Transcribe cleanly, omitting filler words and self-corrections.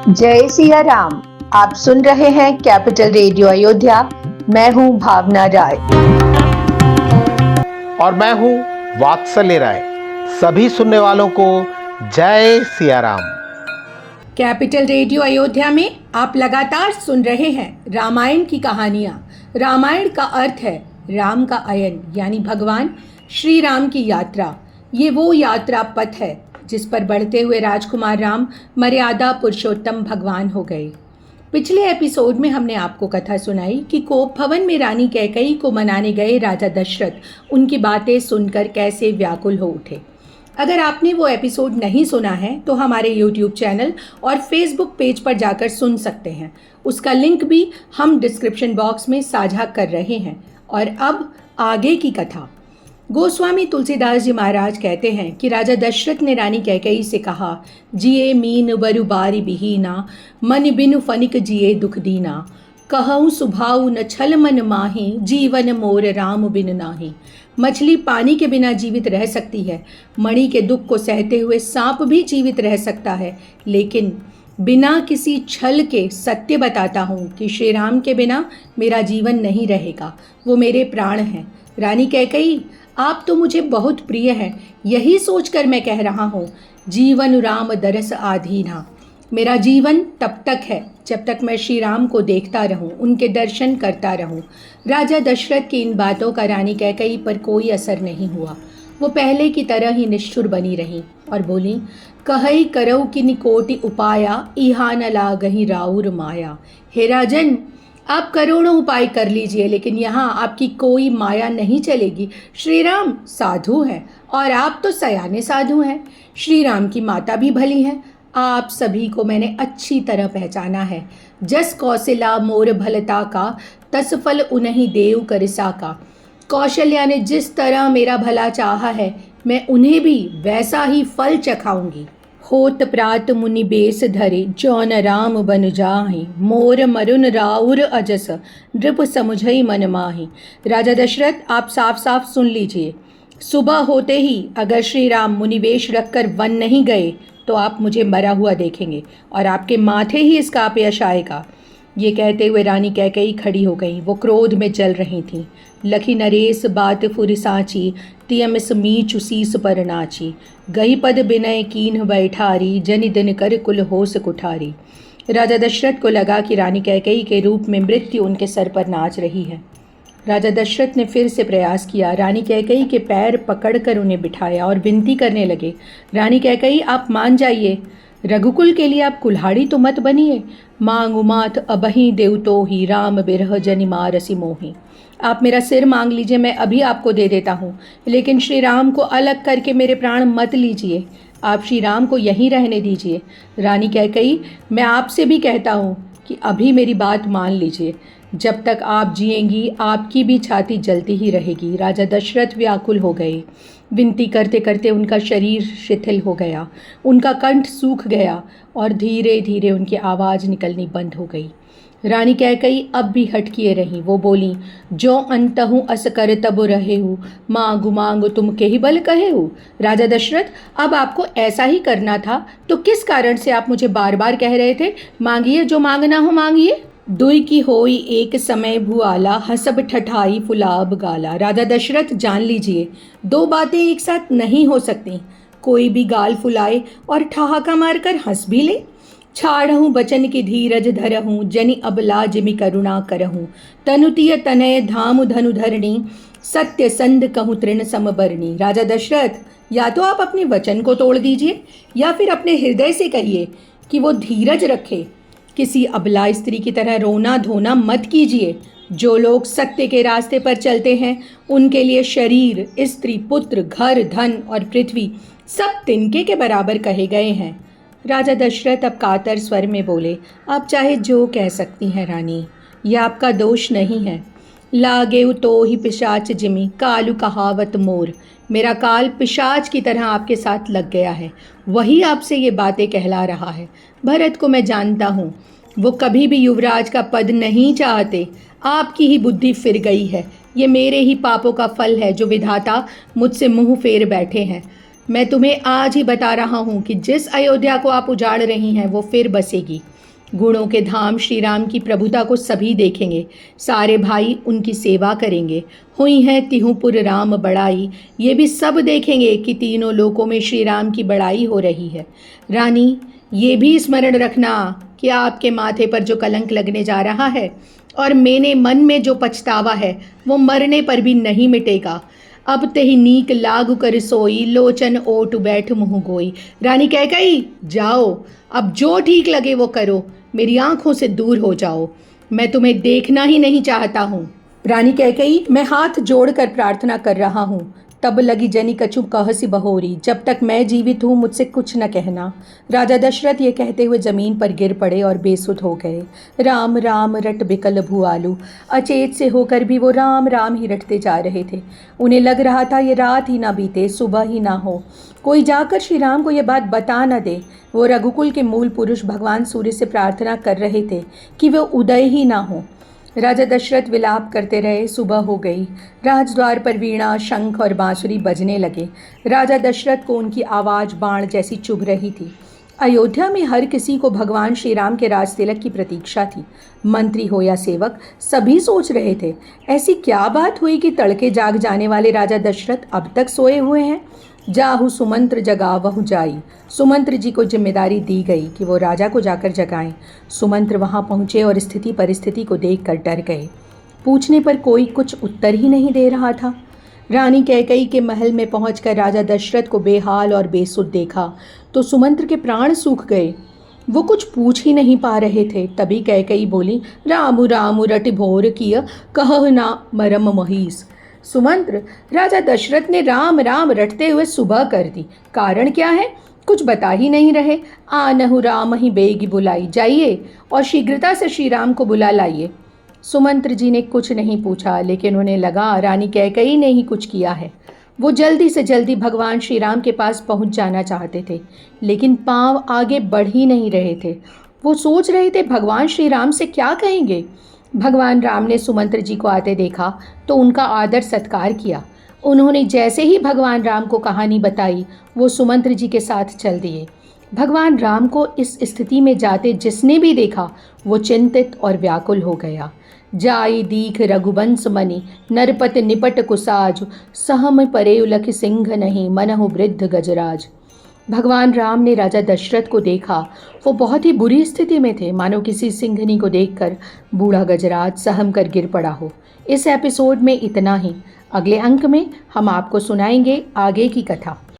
जय सिया राम। आप सुन रहे हैं कैपिटल रेडियो अयोध्या। मैं हूं भावना राय और मैं हूं वात्सल्य राय। सभी सुनने वालों को जय सिया राम। कैपिटल रेडियो अयोध्या में आप लगातार सुन रहे हैं रामायण की कहानियाँ। रामायण का अर्थ है राम का अयन, यानी भगवान श्री राम की यात्रा। ये वो यात्रा पथ है जिस पर बढ़ते हुए राजकुमार राम मर्यादा पुरुषोत्तम भगवान हो गए। पिछले एपिसोड में हमने आपको कथा सुनाई कि कोप भवन में रानी कैकेयी को मनाने गए राजा दशरथ उनकी बातें सुनकर कैसे व्याकुल हो उठे। अगर आपने वो एपिसोड नहीं सुना है तो हमारे YouTube चैनल और Facebook पेज पर जाकर सुन सकते हैं। उसका लिंक भी हम डिस्क्रिप्शन बॉक्स में साझा कर रहे हैं। और अब आगे की कथा। गोस्वामी तुलसीदास जी महाराज कहते हैं कि राजा दशरथ ने रानी कैकेयी से कहा, जिए मीन बरु बारी बिहीना, मन बिनु फनिक जिए दुख दीना, कहूँ सुभाऊ न छल मन माही, जीवन मोर राम बिन नाही। मछली पानी के बिना जीवित रह सकती है, मणि के दुख को सहते हुए सांप भी जीवित रह सकता है, लेकिन बिना किसी छल के सत्य बताता हूँ कि श्री राम के बिना मेरा जीवन नहीं रहेगा। वो मेरे प्राण हैं। रानी कैकेयी, आप तो मुझे बहुत प्रिय हैं, यही सोचकर मैं कह रहा हूँ, जीवन राम दरस आधीना। मेरा जीवन तब तक है जब तक मैं श्री राम को देखता रहूं, उनके दर्शन करता रहूं। राजा दशरथ की इन बातों का रानी कैकेयी पर कोई असर नहीं हुआ। वो पहले की तरह ही निष्ठुर बनी रही और बोली, कहई करऊ किनि कोटि उपाया, इहा न लागहि राउर माया। हे राजन, आप करोड़ों उपाय कर लीजिए, लेकिन यहाँ आपकी कोई माया नहीं चलेगी। श्री राम साधु हैं और आप तो सयाने साधु हैं। श्री राम की माता भी भली हैं। आप सभी को मैंने अच्छी तरह पहचाना है। जस कौशल्या मोर भलता का, तस फल उन्हीं देव करिसा का। कौशल्या ने जिस तरह मेरा भला चाहा है, मैं उन्हें भी वैसा ही फल चखाऊंगी। होत प्रात मुनि बेस धरे, जौन राम बन जाहि, मोर मरुन राउर अजस, नृप समुझई मन माहि। राजा दशरथ, आप साफ साफ सुन लीजिए। सुबह होते ही अगर श्री राम मुनिवेश रखकर वन नहीं गए तो आप मुझे मरा हुआ देखेंगे और आपके माथे ही इसका अपयश आएगा। ये कहते हुए रानी कैकेयी खड़ी हो गई। वो क्रोध में जल रही थीं। लखी नरेश बात फुरिसाची, तियमिस मीचु सीस पर नाची। गई पद बिनय कीन्ह बैठारी, जनि दिन कर कुल होस कुठारी। राजा दशरथ को लगा कि रानी कैकेयी के रूप में मृत्यु उनके सर पर नाच रही है। राजा दशरथ ने फिर से प्रयास किया। रानी कैकेयी के पैर पकड़कर उन्हें बिठाया और विनती करने लगे, रानी कैकेयी, आप मान जाइए। रघुकुल के लिए आप कुल्हाड़ी तो मत बनिए। मांगु मात अबही देवतो ही, राम बिरह जनि मारसी मोही। आप मेरा सिर मांग लीजिए, मैं अभी आपको दे देता हूँ, लेकिन श्री राम को अलग करके मेरे प्राण मत लीजिए। आप श्री राम को यहीं रहने दीजिए। रानी कैकेयी, मैं आपसे भी कहता हूँ कि अभी मेरी बात मान लीजिए। जब तक आप जिएंगी आपकी भी छाती जलती ही रहेगी। राजा दशरथ व्याकुल हो गए। विनती करते करते उनका शरीर शिथिल हो गया, उनका कंठ सूख गया और धीरे धीरे उनकी आवाज़ निकलनी बंद हो गई। रानी कैकेयी अब भी हटकिए रहीं। वो बोली, जो अंतहूँ अस कर तब रहेहु, मांगु मांगु तुम के ही बल कहेहु। राजा दशरथ, अब आपको ऐसा ही करना था तो किस कारण से आप मुझे बार बार कह रहे थे, मांगिए जो मांगना हो मांगिए। दुई की होई एक समय भुआला, हसब ठठाई फुलाब गाला। राजा दशरथ, जान लीजिए, दो बातें एक साथ नहीं हो सकती। कोई भी गाल फुलाए और ठहाका मारकर हंस भी ले। छाड़हूँ बचन की धीरज धरहूँ, जनि अबला जिमि करुणा करहूँ। तनुतीय तनय धाम धनु धरणी, सत्य संध कहूँ तृण समबरणी। राजा दशरथ, या तो आप अपने वचन को तोड़ दीजिए या फिर अपने हृदय से कहिए कि वो धीरज रखे। किसी अबला स्त्री की तरह रोना धोना मत कीजिए। जो लोग सत्य के रास्ते पर चलते हैं उनके लिए शरीर, स्त्री, पुत्र, घर, धन और पृथ्वी सब तिनके के बराबर कहे गए हैं। राजा दशरथ अब कातर स्वर में बोले, आप चाहे जो कह सकती हैं रानी, यह आपका दोष नहीं है। लागेउ तो ही पिशाच जिमी, कालू कहावत मोर। मेरा काल पिशाच की तरह आपके साथ लग गया है, वही आपसे ये बातें कहला रहा है। भरत को मैं जानता हूँ, वो कभी भी युवराज का पद नहीं चाहते। आपकी ही बुद्धि फिर गई है। ये मेरे ही पापों का फल है जो विधाता मुझसे मुंह फेर बैठे हैं। मैं तुम्हें आज ही बता रहा हूँ कि जिस अयोध्या को आप उजाड़ रही हैं वो फिर बसेगी। गुणों के धाम श्री राम की प्रभुता को सभी देखेंगे, सारे भाई उनकी सेवा करेंगे। हुई है तिहुपुर राम बड़ाई, ये भी सब देखेंगे कि तीनों लोकों में श्री राम की बड़ाई हो रही है। रानी, ये भी स्मरण रखना कि आपके माथे पर जो कलंक लगने जा रहा है और मेरे मन में जो पछतावा है वो मरने पर भी नहीं मिटेगा। अब तेहि नीक लागु कर सोई, लोचन ओट बैठ मुँह गोई। रानी कैकई, जाओ, अब जो ठीक लगे वो करो, मेरी आंखों से दूर हो जाओ, मैं तुम्हें देखना ही नहीं चाहता हूँ। रानी कैकई, मैं हाथ जोड़कर प्रार्थना कर रहा हूँ। तब लगी जनी कछु कहसी बहोरी, जब तक मैं जीवित हूँ मुझसे कुछ न कहना। राजा दशरथ ये कहते हुए जमीन पर गिर पड़े और बेसुध हो गए। राम राम रट बिकल भुआलू, अचेत से होकर भी वो राम राम ही रटते जा रहे थे। उन्हें लग रहा था ये रात ही ना बीते, सुबह ही ना हो, कोई जाकर श्री राम को ये बात बता न दे। वो रघुकुल के मूल पुरुष भगवान सूर्य से प्रार्थना कर रहे थे कि वे उदय ही ना हो। राजा दशरथ विलाप करते रहे। सुबह हो गई। राजद्वार पर वीणा, शंख और बांसुरी बजने लगे। राजा दशरथ को उनकी आवाज़ बाण जैसी चुभ रही थी। अयोध्या में हर किसी को भगवान श्री राम के राज तिलक की प्रतीक्षा थी। मंत्री हो या सेवक, सभी सोच रहे थे ऐसी क्या बात हुई कि तड़के जाग जाने वाले राजा दशरथ अब तक सोए हुए हैं। जाहु सुमंत्र जगावहु जाई, सुमंत्र जी को जिम्मेदारी दी गई कि वो राजा को जाकर जगाएं। सुमंत्र वहां पहुंचे और स्थिति परिस्थिति को देखकर डर गए। पूछने पर कोई कुछ उत्तर ही नहीं दे रहा था। रानी कैकई के महल में पहुंचकर राजा दशरथ को बेहाल और बेसुध देखा तो सुमंत्र के प्राण सूख गए। वो कुछ पूछ ही नहीं पा रहे थे। तभी कैकई बोली, रामु रामु रटि भोर किय, कहु ना मरम महीस। सुमंत्र, राजा दशरथ ने राम राम रटते हुए सुबह कर दी, कारण क्या है? कुछ बता ही नहीं रहे। आनहु राम ही बेगी बुलाई, जाइए और शीघ्रता से श्री राम को बुला लाइए। सुमंत्र जी ने कुछ नहीं पूछा, लेकिन उन्हें लगा रानी कैकई ने ही कुछ किया है। वो जल्दी से जल्दी भगवान श्री राम के पास पहुंच जाना चाहते थे, लेकिन पांव आगे बढ़ ही नहीं रहे थे। वो सोच रहे थे भगवान श्री राम से क्या कहेंगे। भगवान राम ने सुमंत्र जी को आते देखा तो उनका आदर सत्कार किया। उन्होंने जैसे ही भगवान राम को कहानी बताई, वो सुमंत्र जी के साथ चल दिए। भगवान राम को इस स्थिति में जाते जिसने भी देखा वो चिंतित और व्याकुल हो गया। जाई दीख रघुवंश मनि, नरपत निपट कुसाज, सहम परे उलख सिंह नहीं, मनहु वृद्ध गजराज। भगवान राम ने राजा दशरथ को देखा। वो बहुत ही बुरी स्थिति में थे, मानो किसी सिंहनी को देखकर बूढ़ा गजराज सहम कर गिर पड़ा हो। इस एपिसोड में इतना ही। अगले अंक में हम आपको सुनाएंगे आगे की कथा।